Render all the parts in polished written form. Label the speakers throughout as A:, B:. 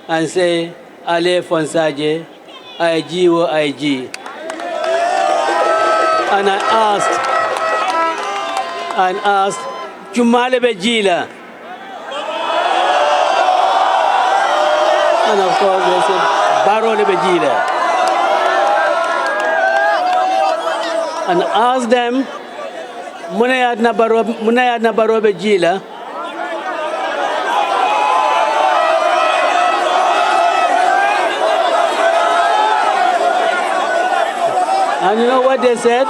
A: and say, Ale Fonsaje, IG or IG. And I asked, Jumale Bejila. And of course they said, Baro Bejila. And asked them, Munayad na Baro Bejila. And you know what they said?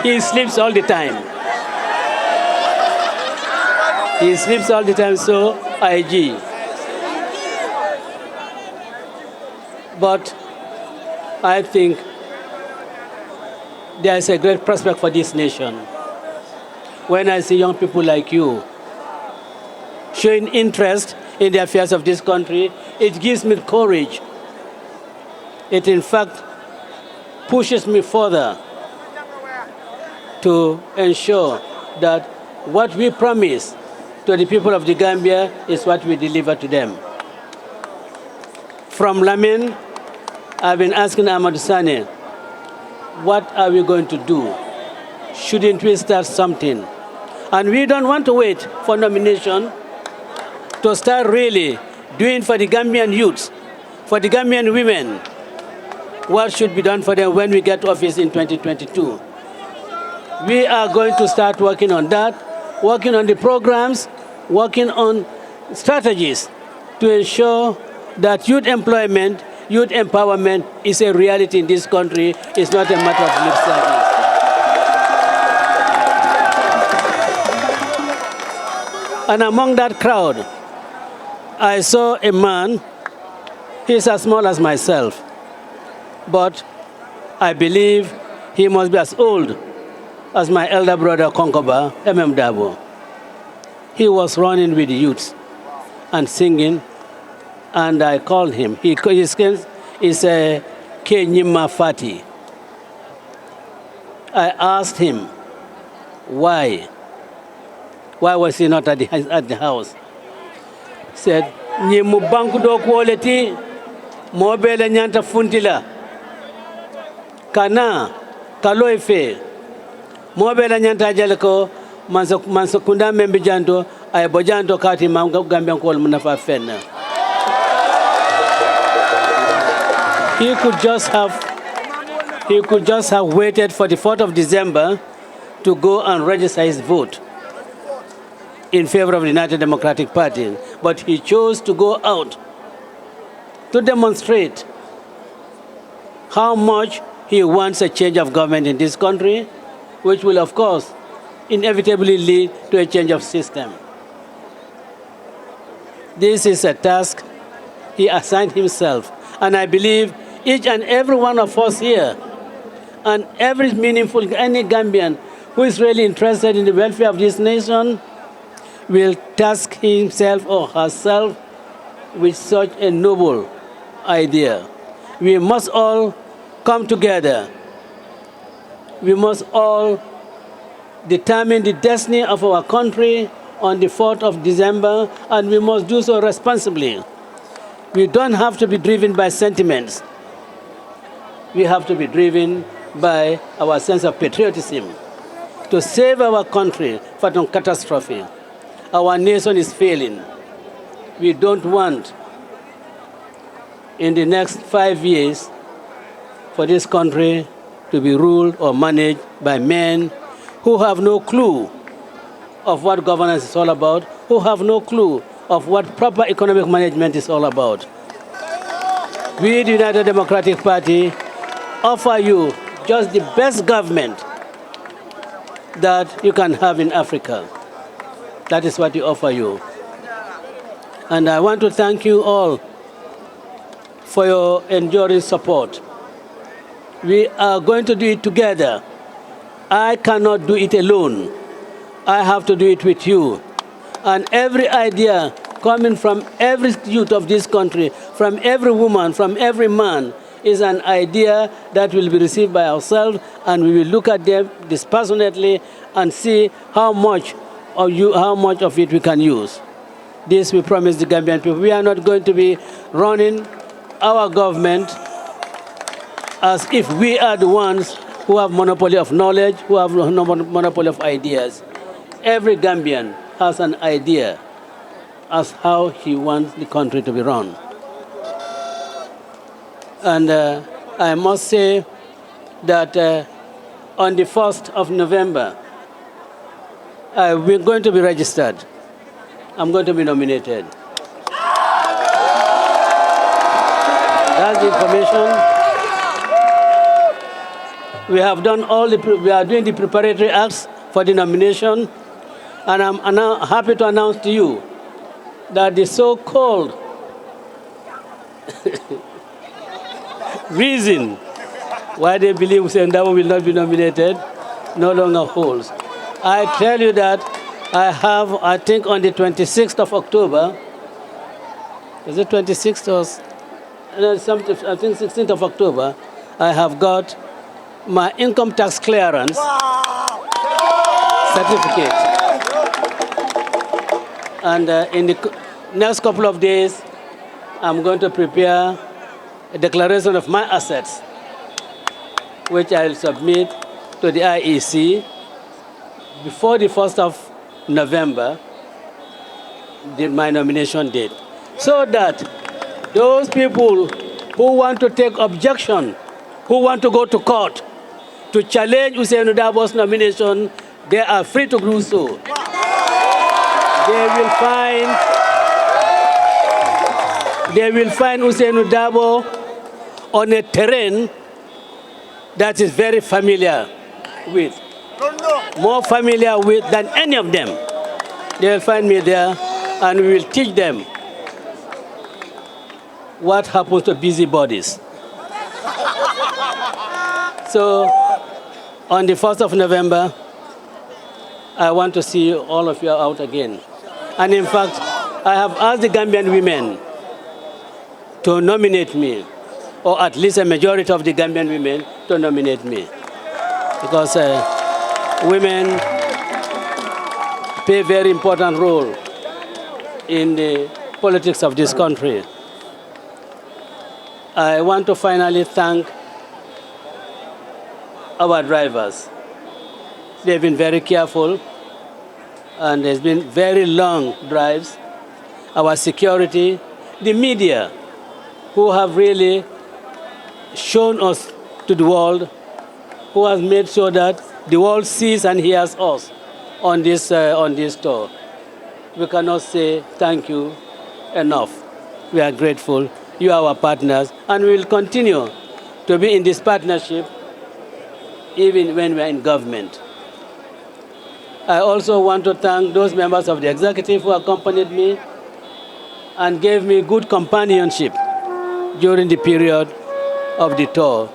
A: He sleeps all the time. He sleeps all the time, so IG. But I think there is a great prospect for this nation. When I see young people like you showing interest in the affairs of this country, it gives me courage. It in fact pushes me further to ensure that what we promise to the people of the Gambia is what we deliver to them. From Lamin, I've been asking Ahmad Sane, what are we going to do? Shouldn't we start something? And we don't want to wait for nomination to start really doing for the Gambian youths, for the Gambian women, what should be done for them when we get to office in 2022. We are going to start working on that, working on the programs, working on strategies to ensure that youth employment, youth empowerment is a reality in this country. It's not a matter of lip service. And among that crowd, I saw a man, he's as small as myself, but I believe he must be as old as my elder brother, Konkoba, Darboe. He was running with the youths and singing, and I called him. His name is Kenyima Fati. I asked him, why? Why was he not at the house? He said, Nyimu banku do quality, mobile nyanta funtila. Kana, kaloife, mobile nyanta jaleko, mansakunda membijanto, ay bojanto kati Gambian kol munafa fenna. He could just have waited for the 4th of December to go and register his vote in favor of the United Democratic Party. But he chose to go out to demonstrate how much he wants a change of government in this country, which will, of course, inevitably lead to a change of system. This is a task he assigned himself, and I believe each and every one of us here, and every meaningful, any Gambian who is really interested in the welfare of this nation, will task himself or herself with such a noble idea. We must all come together. We must all determine the destiny of our country on the 4th of December, and we must do so responsibly. We don't have to be driven by sentiments. We have to be driven by our sense of patriotism to save our country from catastrophe. Our nation is failing. We don't want, in the next 5 years, for this country to be ruled or managed by men who have no clue of what governance is all about, who have no clue of what proper economic management is all about. We, the United Democratic Party, offer you just the best government that you can have in Africa. That is what we offer you. And I want to thank you all for your enduring support. We are going to do it together. I cannot do it alone. I have to do it with you. And every idea coming from every youth of this country, from every woman, from every man, is an idea that will be received by ourselves, and we will look at them dispassionately and see how much of it we can use. This we promise the Gambian people. We are not going to be running our government as if we are the ones who have monopoly of knowledge, who have monopoly of ideas. Every Gambian has an idea as how he wants the country to be run. And I must say that on the 1st of November, we're going to be registered. I'm going to be nominated. That's the information. We have done we are doing the preparatory acts for the nomination, and I'm now happy to announce to you that the so-called reason why they believe Hussein Darboe will not be nominated no longer holds. I tell you that I have, I think on the 26th of October, is it 26th or, no, I think 16th of October, I have got my income tax clearance certificate. And in the next couple of days, I'm going to prepare a declaration of my assets, which I'll submit to the IEC before the 1st of November, my nomination date, so that those people who want to take objection, who want to go to court to challenge Hussein Darboe's nomination, they are free to do so. They will find Hussein Darboe on a terrain that is very familiar with, more familiar with than any of them. They will find me there, and we will teach them what happens to busybodies. So, on the 1st of November, I want to see all of you out again. And in fact, I have asked the Gambian women to nominate me, or at least a majority of the Gambian women to nominate me. Because women play a very important role in the politics of this country. I want to finally thank our drivers. They've been very careful, and there's been very long drives. Our security, the media, who have really shown us to the world, who has made sure that the world sees and hears us on this tour. We cannot say thank you enough. We are grateful. You are our partners, and we will continue to be in this partnership even when we are in government. I also want to thank those members of the executive who accompanied me and gave me good companionship during the period of the tour.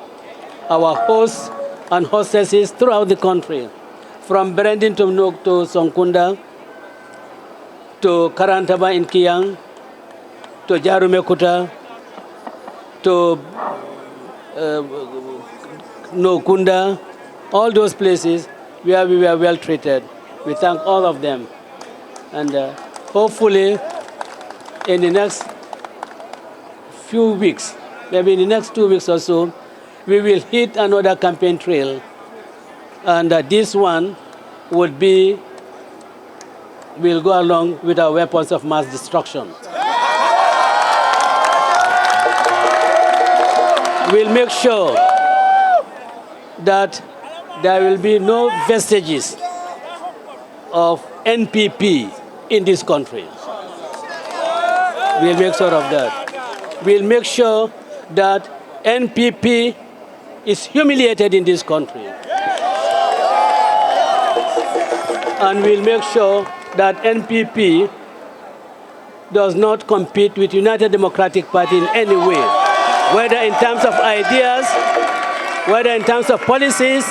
A: Our hosts and hostesses throughout the country, from Brandon to Sonkunda, to Karantaba in Kiang, to Jarumekuta, to Nokunda, all those places where we were well treated. We thank all of them. And hopefully, in the next few weeks, maybe in the next 2 weeks or so, we will hit another campaign trail. And this one would be, we'll go along with our weapons of mass destruction. We'll make sure that there will be no vestiges of NPP in this country. We'll make sure of that. We'll make sure that NPP is humiliated in this country. And we'll make sure that NPP does not compete with United Democratic Party in any way, whether in terms of ideas, whether in terms of policies,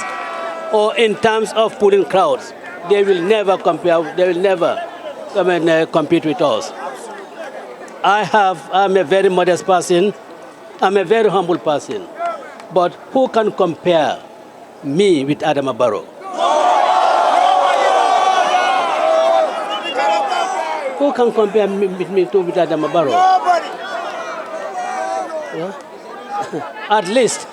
A: or in terms of pulling crowds. They will never compare, they will never come and compete with us. I'm a very modest person, I'm a very humble person, but who can compare me with Adama Barrow? Who can compare me to Adama Barrow?
B: Nobody.
A: Yeah. At least,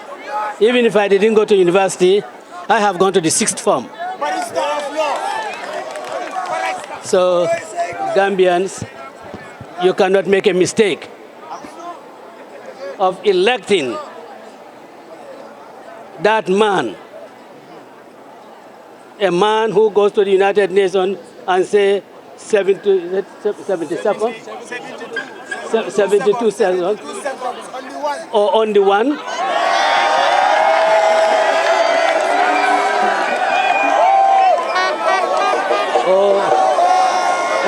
A: even if I didn't go to university, I have gone to the 6th form.
B: Barrister of law.
A: So, Gambians, you cannot make a mistake of electing that man, a man who goes to the United Nations and say 72 seconds or on the one.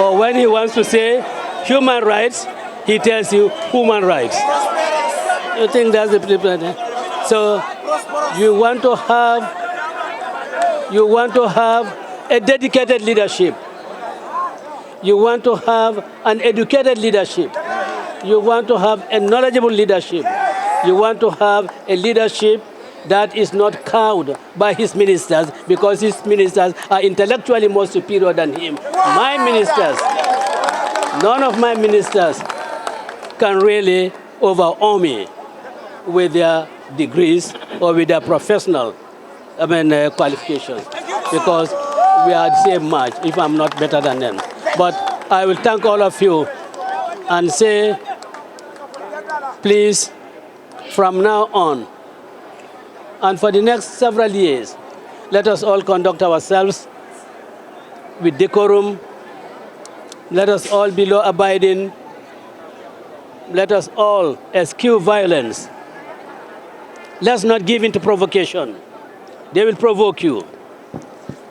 A: Or when he wants to say human rights, he tells you human rights. You think that's the problem? So you want to have a dedicated leadership. You want to have an educated leadership. You want to have a knowledgeable leadership. You want to have a leadership that is not cowed by his ministers because his ministers are intellectually more superior than him. My ministers, none of my ministers can really overawe me with their degrees or with their professional qualifications because we are the same match, if I'm not better than them. But I will thank all of you and say, please, from now on, and for the next several years, let us all conduct ourselves with decorum. Let us all be law-abiding. Let us all eschew violence. Let's not give in to provocation. They will provoke you.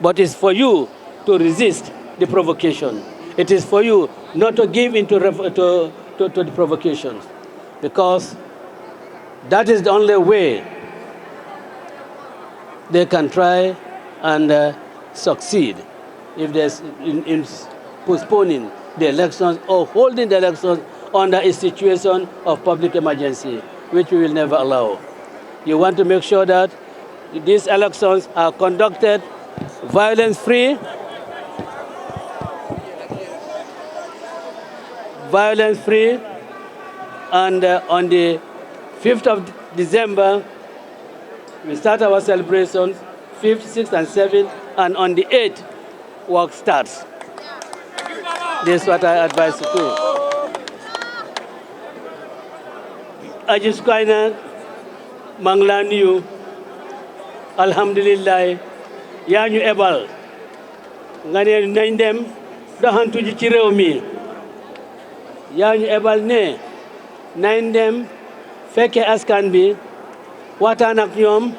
A: But it's for you to resist the provocation. It is for you not to give in to the provocations, because that is the only way they can try and succeed if there's in postponing the elections or holding the elections under a situation of public emergency, which we will never allow. You want to make sure that these elections are conducted violence-free, and on the 5th of December, we start our celebrations, 5th, 6th, and 7th, and on the 8th, work starts. This is what I advise you to. I just kind of manglan you, alhamdulillah, yaa ñu ebal nga ne nañ dem doxantu ji ci réew mi yaa ñu ebal ne nañ dem fekke askan bi waxtaan ak ñoom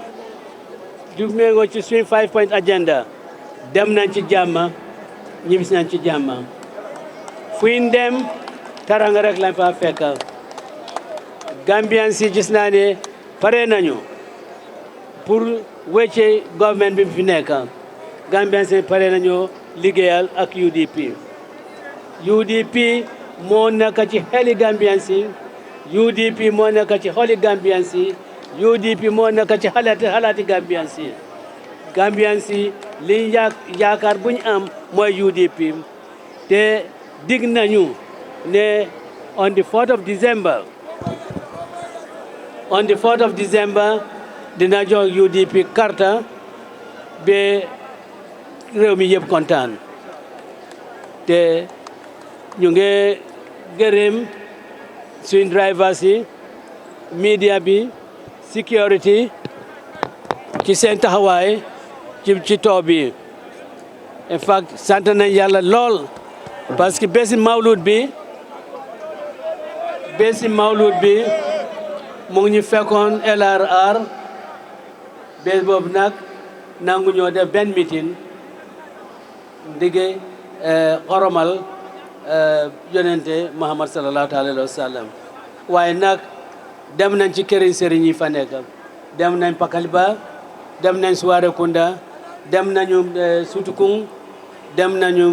A: ju méngoo ci suñu 5-point agenda dem nañ ci jàmm ñibbis nañ ci jàmm fuñ dem taranga rek lañ fa fekk Gambian si gis naa ne pare nañu pour wecce government bi fi nekk Gambian si pare nañu liggéeyal ak UDP moo nekk ci xeli Gambian si UDP moo nekk ci xoli Gambian si UDP moo nekk ci xalaati Gambian si li yaakaar bu ñu am mooy UDP te dig nañu ne on the 4th of December dina jox UDP carte ba réew mi yëpp kontaan te ñu ngi gërëm suñ drivers yi media bi security ci seen taxawaay ci taw bi in fact sant nañ yàlla lool parce que bési mawlud bi mu ngi ñu fekkoon LRR bés boobu nag nangu ñoo def benn meeting ndige xoromal yonente Muhammad sallallahu alayhi wa sallam waaye nag dem nañ ci këri sëriñ yi fa nekk dem nañ Pakaliba dem nañ Suwarekunda dem nañu Sutukung dem nañu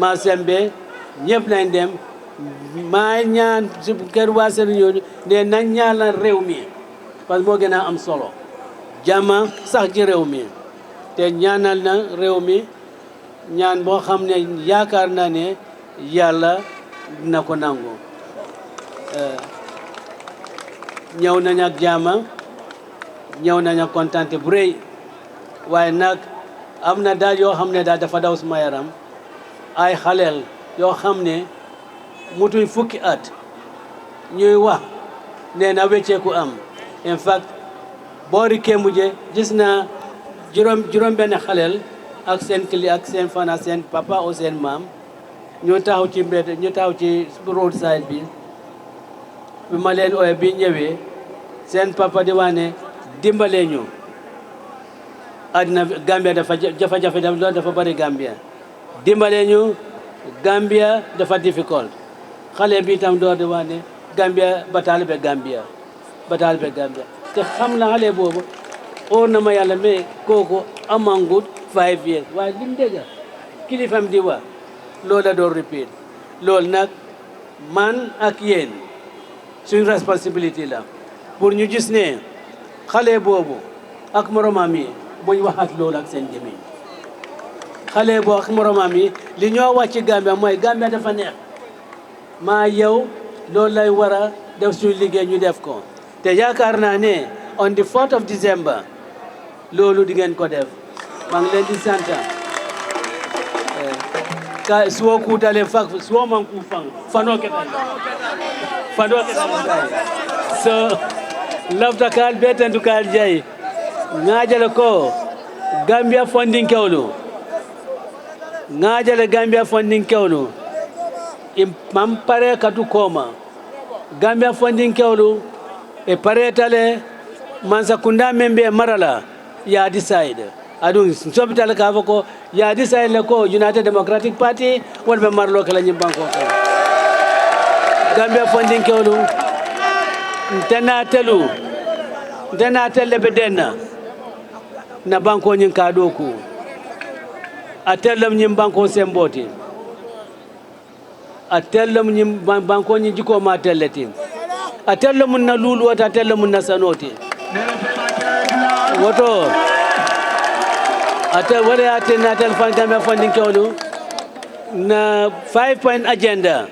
A: Masembe ñëpp nañ dem maa ñaan si kër waa sëriñ yooyu ne nañ ñaanal réew mi parce que moo gën a am solo jàmm sax ci réew mi te ñaanal na réew mi ñaan boo xam ne yaakaar naa ne yàlla dina ko nangu ñëw nañ ak jaama ñëw nañ ak kontante bu rëy waaye nag am na daal yoo xam ne daal dafa daw suma yaram ay xaleel yoo xam ne mutuñ fukki at ñuy wax nee na wecceeku am in fact boori Kémuje gis naa juróom benn xaleel ak seen ak seen fana seen papa ou seen maam ñu taxaw ci mbedd ñu taxaw ci road side bi ma leen ooye bi ñëwee seen papa di wax ne dimbalee ñu àddina Gambia dafa jafe-jafe loolu dafa bari Gambia dimbalee ñu Gambia dafa difficult xale bi itam door di wax ne Gambia bataal be Gambia te xam na xale boobu óor na ma yàlla mais kooku amangut 5 years waaye lim dégg kilifam di wax loolu la doon repeat loolu nag man ak yéen suñ responsabilité la pour ñu gis ne xale boobu ak moromam yi buñ wax ak loolu ak seen gémmiñ xale boobu ak moromam yi li ñoo wax ci Gambia mooy Gambia dafa neex maa yow loolu lay war a def suñu liggéey ñu def ko te yaakaar naa ne on the 4th of December loolu di ngeen ko def maa ngi leen di sant ka suwo kutale fak suwo man ku fang fano ke so lafta kal beten du kal jay ngajale ko Gambia funding kewlu ngajale Gambia funding kewlu mam pare katu koma Gambia funding kewlu e pare tale mansa kunda membe marala ya decide adun sobital ka fako ya decide le ko United Democratic Party wolbe marlo kala nyim banko ko Gambia funding kewlu ntena telle bedenna na banko nyin ka do ku atellam nyim banko semboti atellam nyim banko nyin jiko ma telleti atellam na lulu wata atellam na sanoti woto ate wale ate na telefon Gambia funding kewlu na 5-point agenda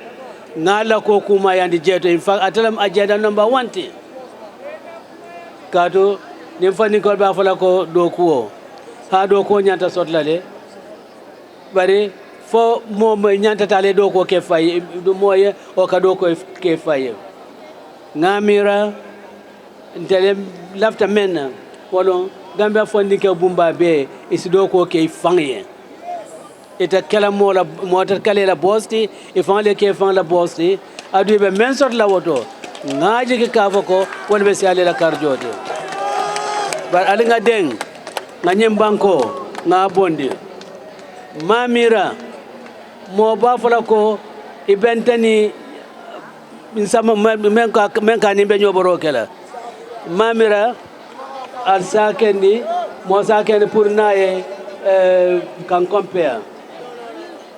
A: ngala ko kuma yandi jeto in fact atelam agenda number 1 kato nim funding ko ba fala ko do ko ha do ko nyanta sotlale bari fo mo nyanta tale do ko ke fay du moye o ka do ko ke fay ngamira ndele lafta menna wolo Gambia funding ke bumba be isido ko ke fangye ita kala mola motar kala la bosti e fanle ke fan la bosti adu be men sort la woto ngaji ke kafo ko wol be siale la karjote bar ali nga deng nga nyem banko nga bondi mamira mo ba fala ko ibentani insama men ka ni be nyoboro kala mamira al sakendi mo sakendi pour naye kan compare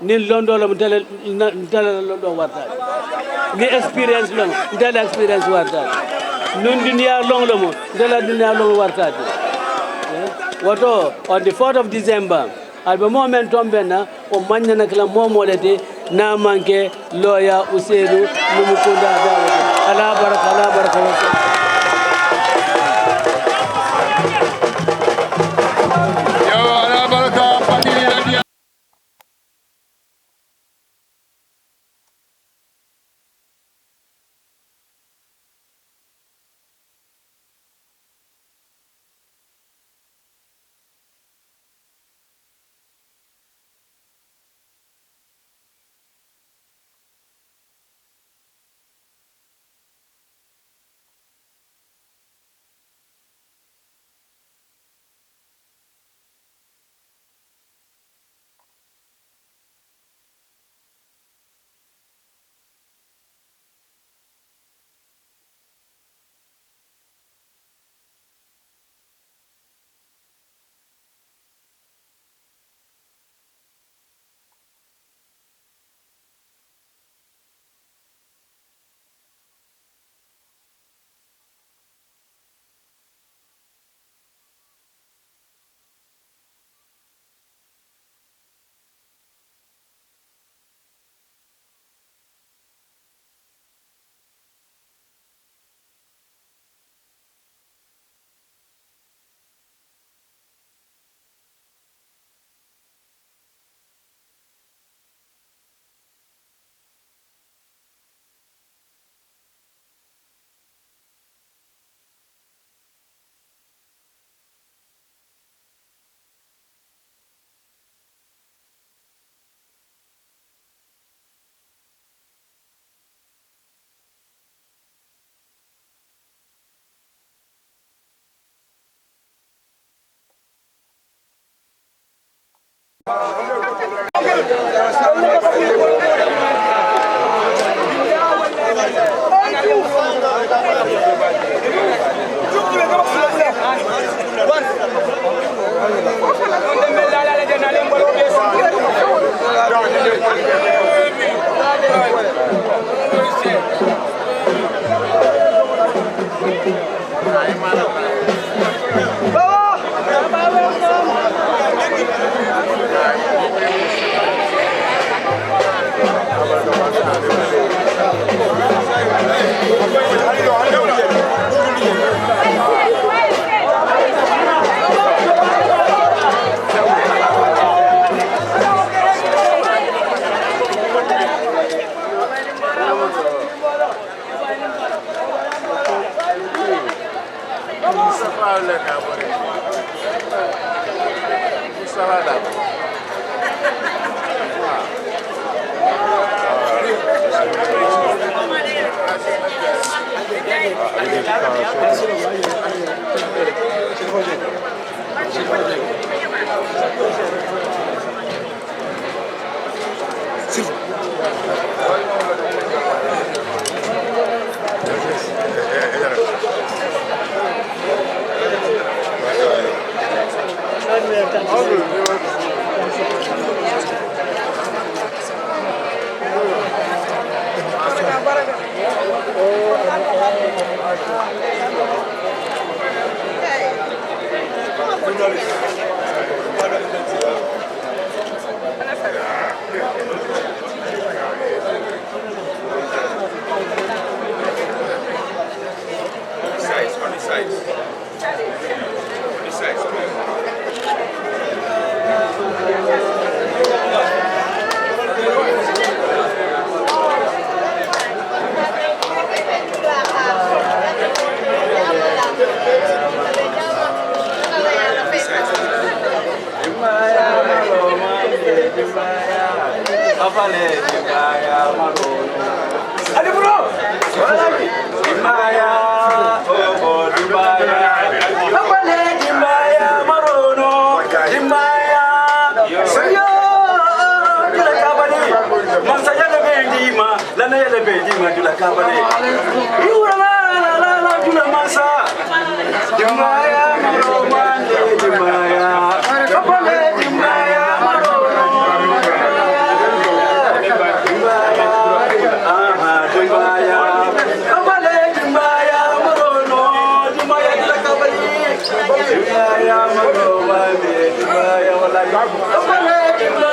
A: ni londo la mtele londo warta ni experience long mtele experience warta nun dunia long lo mo mtele dunia long warta woto on the 4th of December albe moment tombena o manya na kala momolete na manke loya usedu numukunda dawo ala baraka
B: Jumaya maroma